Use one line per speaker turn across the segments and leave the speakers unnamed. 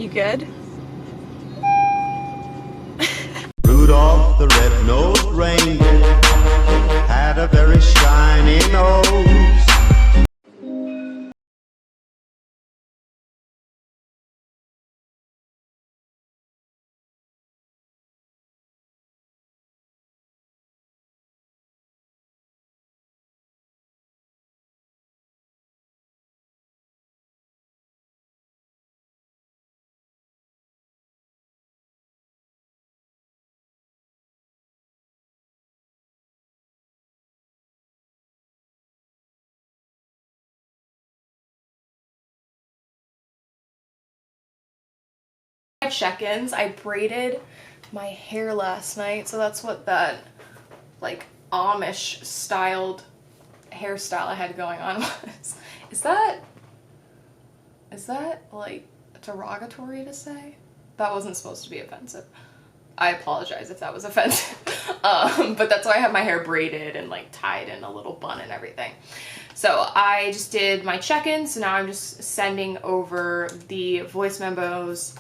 You good?
Rudolph the red-nosed reindeer had a very shiny nose.
Check-ins. I braided my hair last night, so that's what that like Amish styled hairstyle I had going on was. Is that like derogatory to say? That wasn't supposed to be offensive. I apologize if that was offensive. But that's why I have my hair braided and like tied in a little bun and everything. So I just did my check-in, so now I'm just sending over the voice memos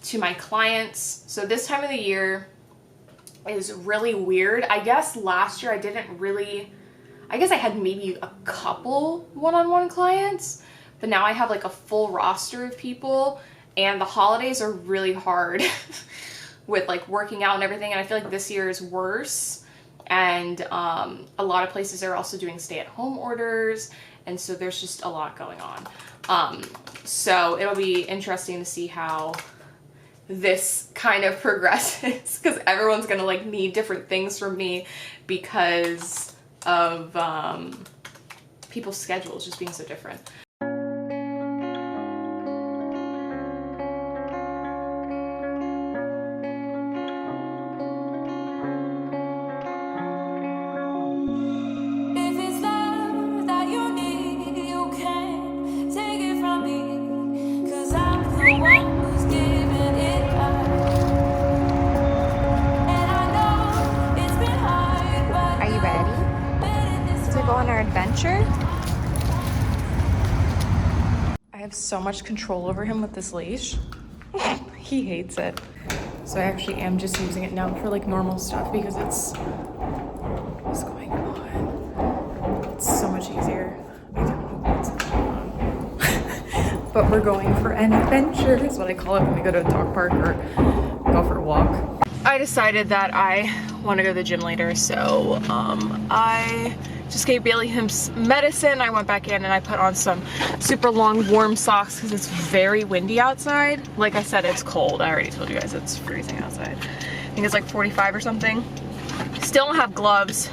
to my clients. So this time of the year is really weird. I guess last year I had maybe a couple one-on-one clients, but now I have like a full roster of people, and the holidays are really hard with like working out and everything, and I feel like this year is worse. And a lot of places are also doing stay-at-home orders, and so there's just a lot going on. So it'll be interesting to see how this kind of progresses, because everyone's gonna like need different things from me because of people's schedules just being so different. On our adventure. I have so much control over him with this leash. He hates it. So I actually am just using it now for like normal stuff because what's going on? It's so much easier. I don't know what's going on. But we're going for an adventure is what I call it when we go to a dog park or go for a walk. I decided that I want to go to the gym later, so I just gave Bailey him medicine. I went back in and I put on some super long warm socks because it's very windy outside. Like I said, it's cold. I already told you guys it's freezing outside. I think it's like 45 or something. Still don't have gloves.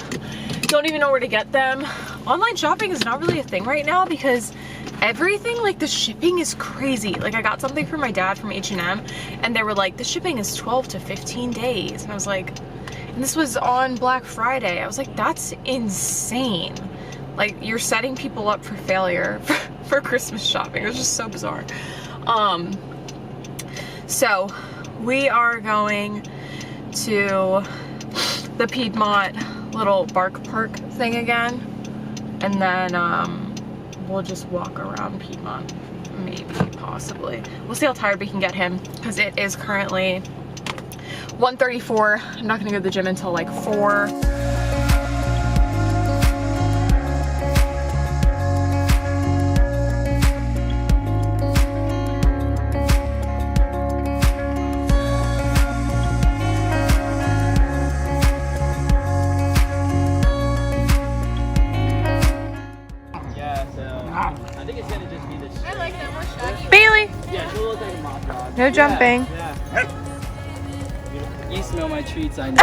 Don't even know where to get them. Online shopping is not really a thing right now because everything, like the shipping is crazy. Like I got something for my dad from H&M and they were like, the shipping is 12 to 15 days. And I was like, and this was on Black Friday. I was like, that's insane. Like you're setting people up for failure for Christmas shopping. It was just so bizarre. So we are going to the Piedmont little bark park thing again. And then we'll just walk around Piedmont, maybe, possibly. We'll see how tired we can get him because it is currently 1:34. I'm not gonna go to the gym until like 4.
I think it's gonna just be this. I like that more shaggy.
Bailey!
Yeah, it's a little like a moth dog.
No jumping.
Yeah. You smell my treats, I know.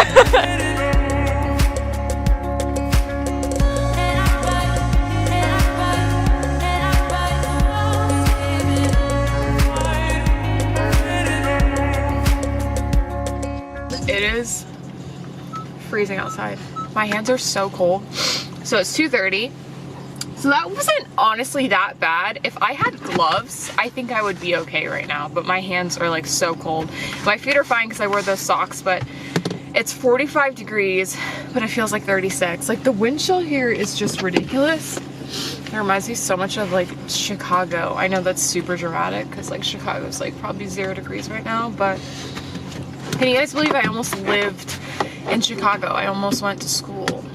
It is freezing outside. My hands are so cold. So it's 2:30. So that wasn't honestly that bad. If I had gloves, I think I would be okay right now, but my hands are like so cold. My feet are fine because I wore those socks, but it's 45 degrees, but it feels like 36. Like the wind chill here is just ridiculous. It reminds me so much of like Chicago. I know that's super dramatic because like Chicago's like probably 0 degrees right now, but can you guys believe I almost lived in Chicago? I almost went to school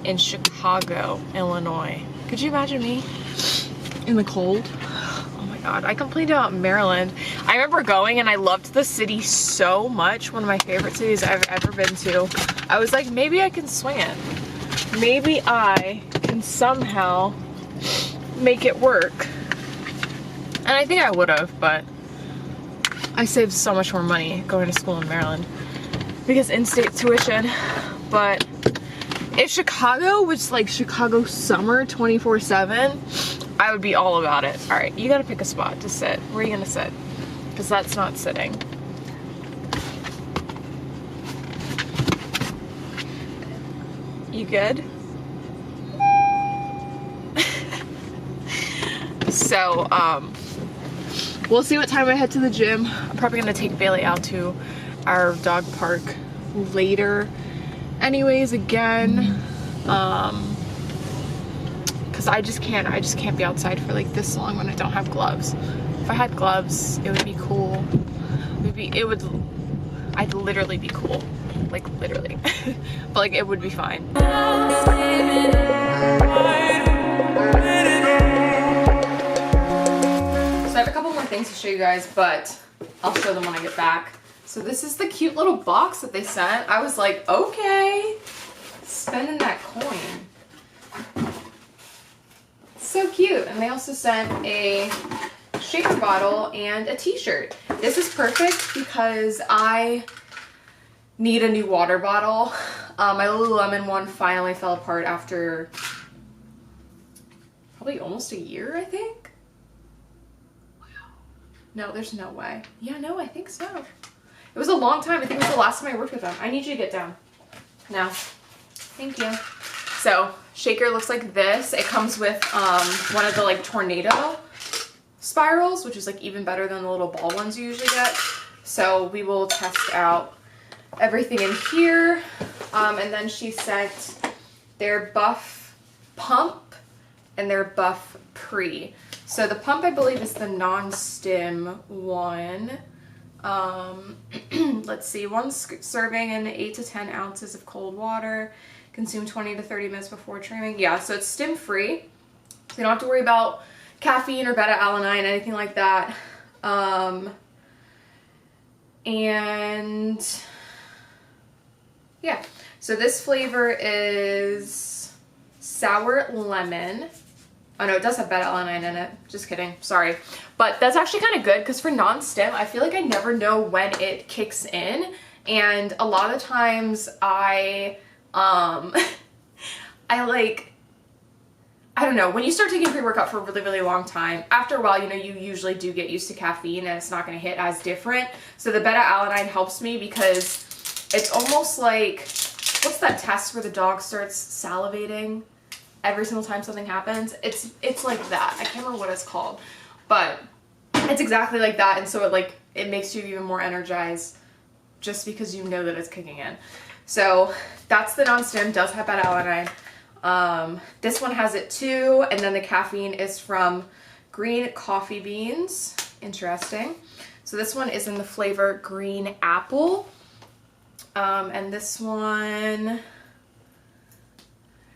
in Chicago, Illinois. Could you imagine me in the cold? Oh my God, I complained about Maryland. I remember going and I loved the city so much. One of my favorite cities I've ever been to. I was like, maybe I can swing it. Maybe I can somehow make it work. And I think I would have, but I saved so much more money going to school in Maryland because in-state tuition. But if Chicago was like Chicago summer 24/7, I would be all about it. All right, you gotta pick a spot to sit. Where are you gonna sit? Because that's not sitting. You good? So, we'll see what time I head to the gym. I'm probably gonna take Bailey out to our dog park later. Anyways, again, cause I just can't be outside for like this long when I don't have gloves. If I had gloves, it would be cool. I'd literally be cool. Like literally. But like it would be fine. So I have a couple more things to show you guys, but I'll show them when I get back. So this is the cute little box that they sent. I was like, okay, spending that coin. So cute. And they also sent a shaker bottle and a t-shirt. This is perfect because I need a new water bottle. My Lululemon one finally fell apart after probably almost a year, I think. Wow. No, there's no way. Yeah, no, I think so. It was a long time. I think it was the last time I worked with them. I need you to get down. Now. Thank you. So, shaker looks like this. It comes with one of the like tornado spirals, which is like even better than the little ball ones you usually get. So we will test out everything in here. And then she sent their buff pump and their buff pre. So the pump I believe is the non-stim one. Let's see, one serving in 8 to 10 ounces of cold water. Consume 20 to 30 minutes before training. Yeah, so it's stim free. So you don't have to worry about caffeine or beta-alanine, anything like that. And yeah, so this flavor is sour lemon. Oh no, it does have beta-alanine in it. Just kidding, sorry. But that's actually kind of good because for non-stim, I feel like I never know when it kicks in. And a lot of times I don't know, when you start taking pre-workout for a really, really long time, after a while, you know, you usually do get used to caffeine and it's not going to hit as different. So the beta-alanine helps me because it's almost like, what's that test where the dog starts salivating every single time something happens? It's like that. I can't remember what it's called, but it's exactly like that. And so it makes you even more energized just because you know that it's kicking in. So that's the non-stim, does have beta-alanine. This one has it too, and then the caffeine is from green coffee beans. Interesting. So this one is in the flavor green apple. And this one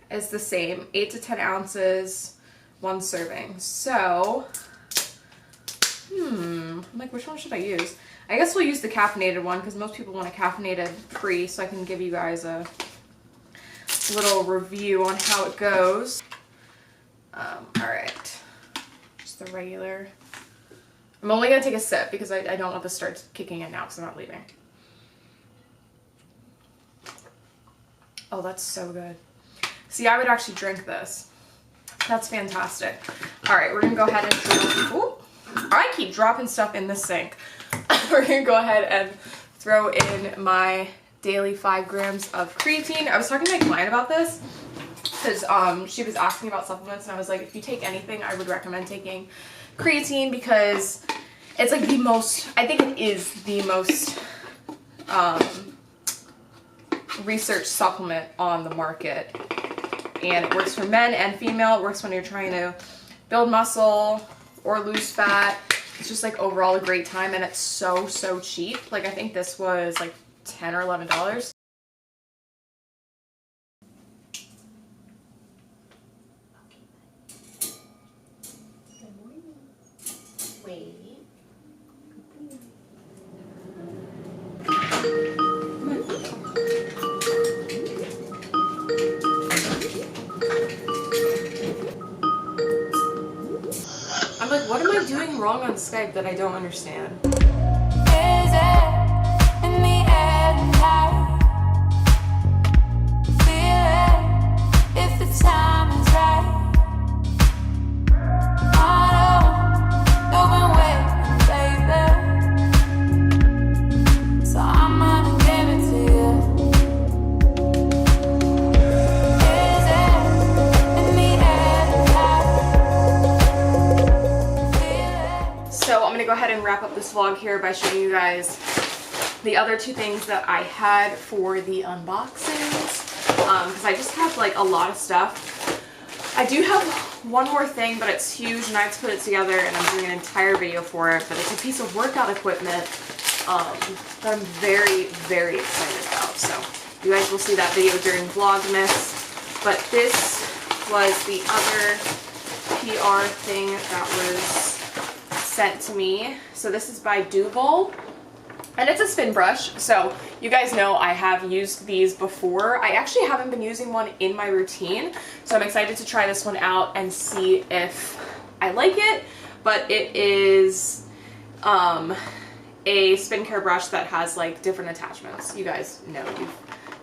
is the same, 8 to 10 ounces, 1 serving. So, I'm like, which one should I use? I guess we'll use the caffeinated one because most people want a caffeinated pre, so I can give you guys a little review on how it goes. All right, just the regular. I'm only gonna take a sip because I don't want this to start kicking in now because I'm not leaving. Oh, that's so good. See, I would actually drink this. That's fantastic. All right, we're gonna go ahead and ooh, I keep dropping stuff in the sink. We're gonna go ahead and throw in my daily 5 grams of creatine. I was talking to my client about this because she was asking about supplements, and I was like, if you take anything, I would recommend taking creatine because it's like the most, I think it is the most research supplement on the market. and it works for men and female. It works when you're trying to build muscle or lose fat. It's just like overall a great time, and it's so cheap. Like I think this was like $10 or $11.
Wait.
I'm like, what am I doing wrong on Skype that I don't understand?
Is it in the air tonight? Feel it if the time is right. I know you've been waiting, baby, so I'm gonna give it to you. Is it in the air tonight?
So I'm gonna go ahead and wrap up this vlog here by showing you guys the other two things that I had for the unboxings, because I just have like a lot of stuff. I do have one more thing, but it's huge and I have to put it together, and I'm doing an entire video for it, but it's a piece of workout equipment that I'm very excited about. So you guys will see that video during Vlogmas, but this was the other PR thing that was sent to me. So this is by Duval, and it's a spin brush. So you guys know I have used these before. I actually haven't been using one in my routine, so I'm excited to try this one out and see if I like it. But it is a spin care brush that has like different attachments. You guys know, you've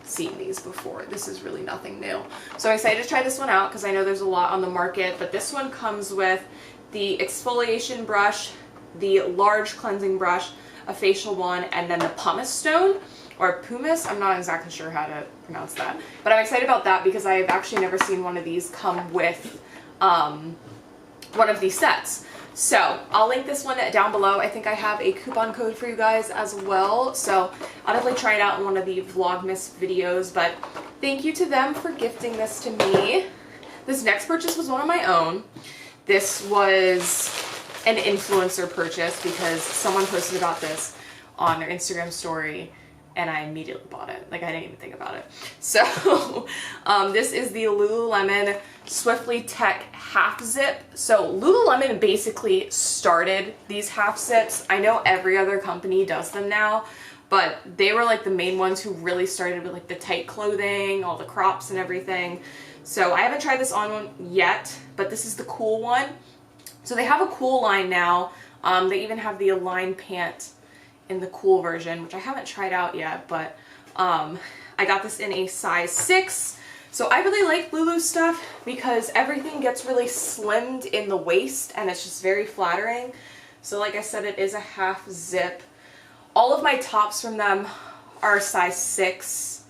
seen these before. This is really nothing new. So I'm excited to try this one out because I know there's a lot on the market, but this one comes with the exfoliation brush, the large cleansing brush, a facial one, and then the pumice stone, or pumice, I'm not exactly sure how to pronounce that. But I'm excited about that because I've actually never seen one of these come with one of these sets. So I'll link this one down below. I think I have a coupon code for you guys as well. So I'll definitely try it out in one of the Vlogmas videos, but thank you to them for gifting this to me. This next purchase was one of my own. This was an influencer purchase because someone posted about this on their Instagram story and I immediately bought it. Like I didn't even think about it. So this is the Lululemon Swiftly Tech half zip. So Lululemon basically started these half zips. I know every other company does them now, but they were like the main ones who really started with like the tight clothing, all the crops and everything. So I haven't tried this on one yet, but this is the cool one. So they have a cool line now. They even have the Align pant in the cool version, which I haven't tried out yet, but I got this in a size 6. So I really like Lulu stuff because everything gets really slimmed in the waist and it's just very flattering. So like I said, it is a half zip. All of my tops from them are size 6,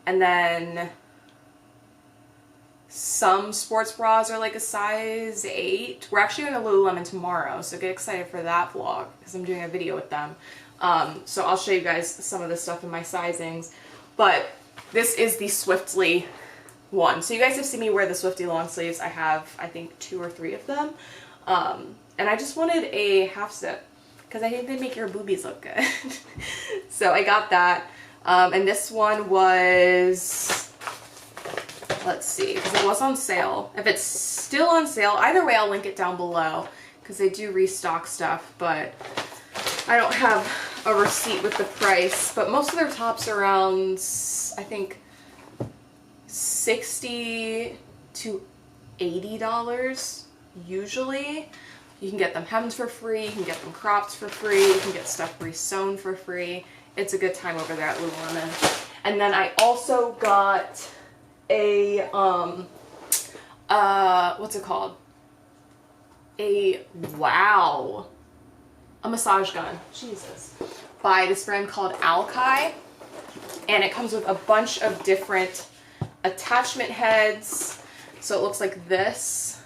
and then some sports bras are like a size 8. We're actually going to Lululemon tomorrow, so get excited for that vlog because I'm doing a video with them. So I'll show you guys some of the stuff in my sizings. But this is the Swiftly one. So you guys have seen me wear the Swiftly long sleeves. I have, I think, 2 or 3 of them. And I just wanted a half zip because I think they make your boobies look good. So I got that. And this one was... let's see, because it was on sale. If it's still on sale, either way I'll link it down below because they do restock stuff, but I don't have a receipt with the price. But most of their tops are around, I think, $60 to $80 usually. You can get them hemmed for free, you can get them cropped for free, you can get stuff re-sewn for free. It's a good time over there at Lululemon. And then I also got a what's it called? A massage gun. Jesus. By this brand called Alkai. And it comes with a bunch of different attachment heads. So it looks like this.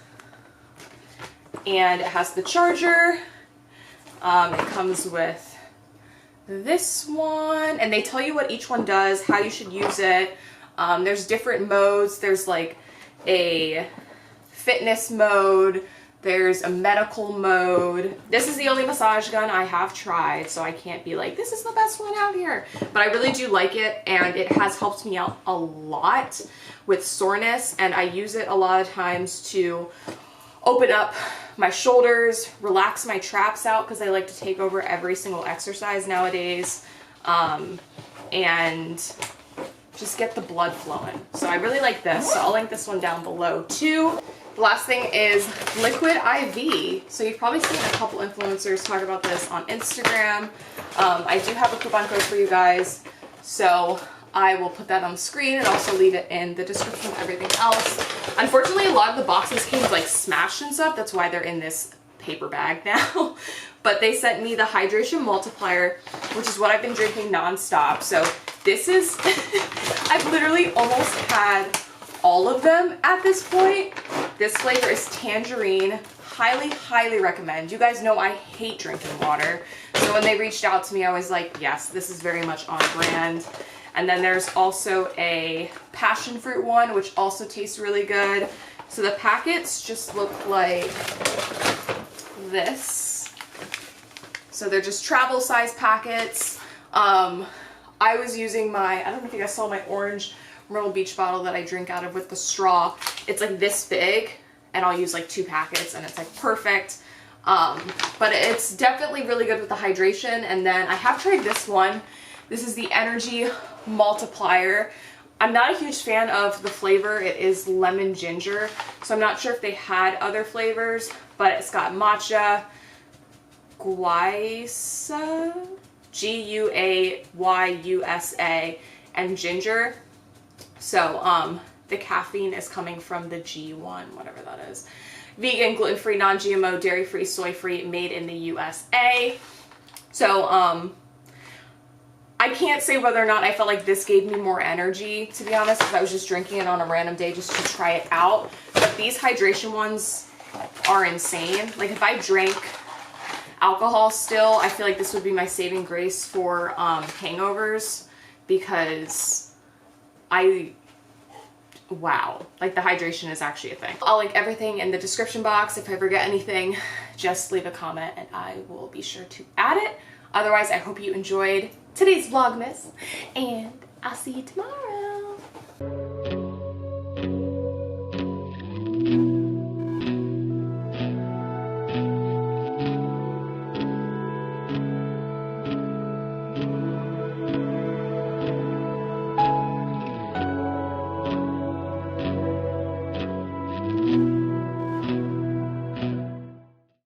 And it has the charger. It comes with this one. And they tell you what each one does, how you should use it. There's different modes. There's like a fitness mode, there's a medical mode. This is the only massage gun I have tried, so I can't be like, this is the best one out here. But I really do like it, and it has helped me out a lot with soreness, and I use it a lot of times to open up my shoulders, relax my traps out, because I like to take over every single exercise nowadays, and just get the blood flowing. So I really like this, so I'll link this one down below too. The last thing is liquid IV. So you've probably seen a couple influencers talk about this on Instagram. I do have a coupon code for you guys, so I will put that on the screen and also leave it in the description of everything else. Unfortunately, a lot of the boxes came like smashed and stuff. That's why they're in this paper bag now. But they sent me the hydration multiplier, which is what I've been drinking nonstop. So this is, I've literally almost had all of them at this point. This flavor is tangerine. Highly, highly recommend. You guys know I hate drinking water. So when they reached out to me, I was like, yes, this is very much on brand. And then there's also a passion fruit one, which also tastes really good. So the packets just look like this. So they're just travel size packets. I was using my, I don't know if you guys saw my orange Myrtle Beach bottle that I drink out of with the straw. It's like this big, and I'll use like 2 packets, and it's like perfect. But it's definitely really good with the hydration. And then I have tried this one. This is the Energy Multiplier. I'm not a huge fan of the flavor. It is lemon ginger, so I'm not sure if they had other flavors, but it's got matcha, guayusa, Guayusa, and ginger. So the caffeine is coming from the G1, whatever that is. Vegan, gluten-free, non-GMO, dairy-free, soy-free, made in the USA. So I can't say whether or not I felt like this gave me more energy, to be honest, because I was just drinking it on a random day just to try it out. But these hydration ones are insane. Like if I drank alcohol still, I feel like this would be my saving grace for hangovers, because wow, like the hydration is actually a thing. I'll link everything in the description box. If I forget anything, just leave a comment and I will be sure to add it. Otherwise, I hope you enjoyed today's Vlogmas, and I'll see you tomorrow.